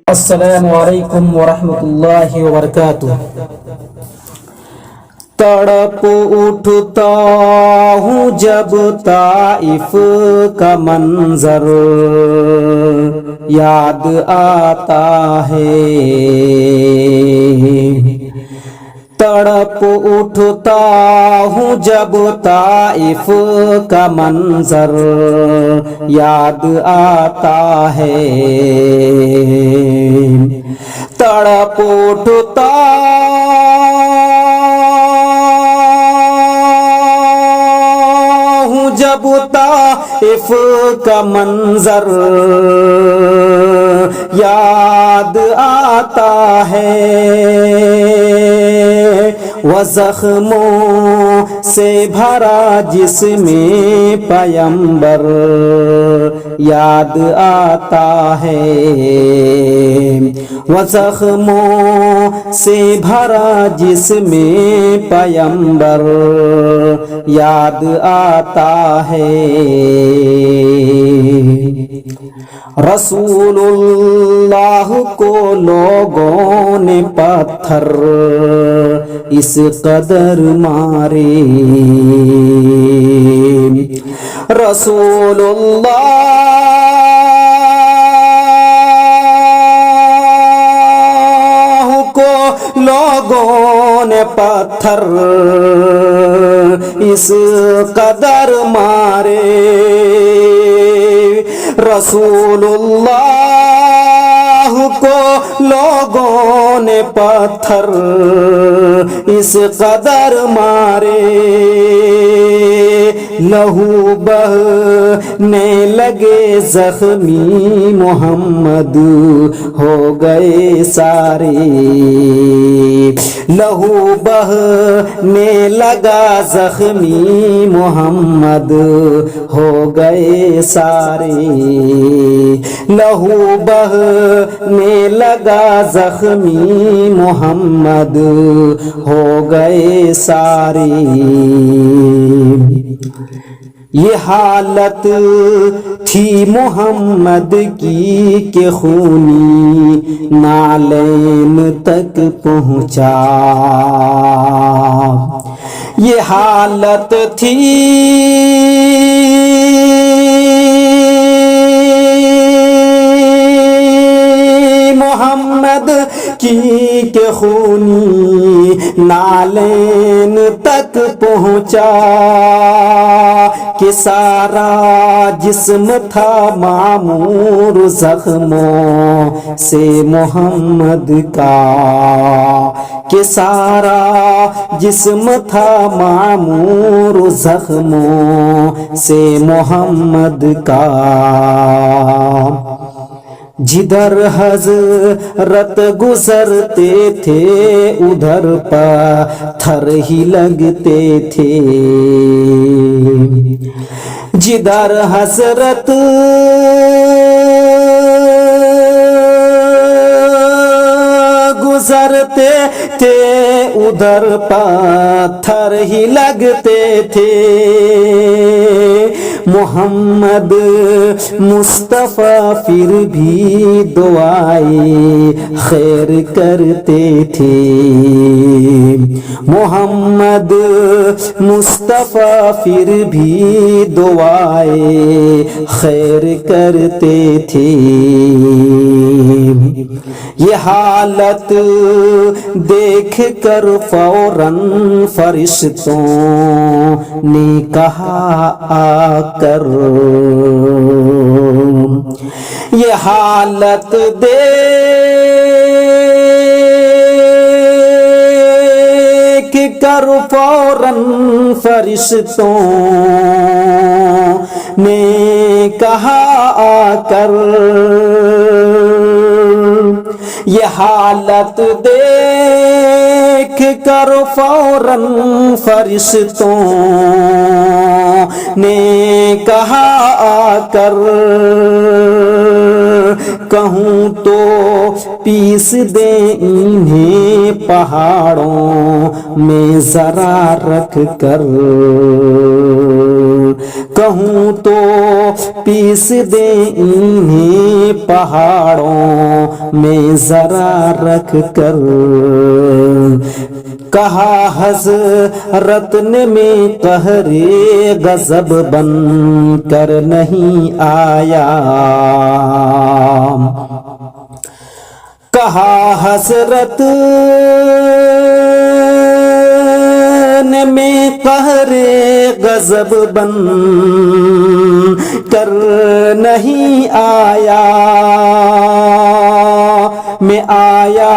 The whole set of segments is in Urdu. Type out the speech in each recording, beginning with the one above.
السلام علیکم ورحمۃ اللہ وبرکاتہ۔ تڑپ اٹھتا ہوں جب طائف کا منظر یاد آتا ہے، تڑپ اٹھتا ہوں جب طائف کا منظر یاد آتا ہے، تڑپ اٹھتا ہوں جب طائف کا منظر یاد آتا ہے، وہ زخموں سے بھرا جسم پیمبر یاد آتا ہے، وہ زخموں سے بھرا جسم پیمبر یاد آتا ہے، رسول اللہ کو لوگوں نے پتھر اس قدر مارے، رسول اللہ کو لوگوں نے پتھر اس قدر مارے، رسول اللہ کو لوگوں نے پتھر اس قدر مارے، لہو بہنے لگے زخمی محمد ہو گئے سارے، لہو بہنے لگا زخمی محمد ہو گئے سارے، لہو بہنے لگا زخمی محمد ہو گئے سارے، یہ حالت تھی محمد کی کہ خونی نالین تک پہنچا، یہ حالت تھی محمد کی کہ خونی نالین تک پہنچا، کہ سارا جسم تھا معمور زخموں سے محمد کا، کہ سارا جسم تھا معمور زخموں سے محمد کا، جدھر حضرت گزرتے تھے ادھر پتھر ہی لگتے تھے، جدھر حضرت گزرتے تھے ادھر پتھر ہی لگتے تھے، محمد مصطفیٰ پھر بھی دعائیں خیر کرتے تھے، محمد مصطفیٰ پھر بھی دعائیں خیر کرتے تھے، یہ حالت دیکھ کر فوراً فرشتوں نے کہا آ کر، یہ حالت دیکھ کر فوراً فرشتوں نے کہا آ کر، یہ حالت دیکھ کر فوراً فرشتوں نے کہا آ کر، کہوں تو پیس دے انہیں پہاڑوں میں ذرا رکھ کر، کہوں تو پیس دے انہیں پہاڑوں میں ذرا رکھ کر، کہا حضرت نے میں قہر غضب بن کر نہیں آیا، کہا حضرت نے میں قہر غضب بن کر نہیں آیا، میں آیا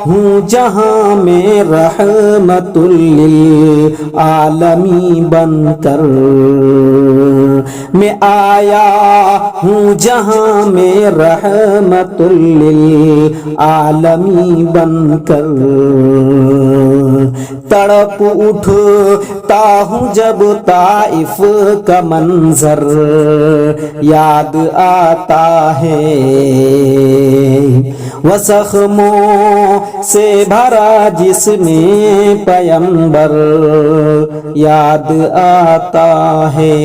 ہوں جہاں میں رحمت للعالمین بن کر، میں آیا ہوں جہاں میں رحمت للعالمین بن کر، تڑپ اٹھتا ہوں جب طائف کا منظر یاد آتا ہے، وہ زخموں سے بھرا جسم پیمبر یاد آتا ہے۔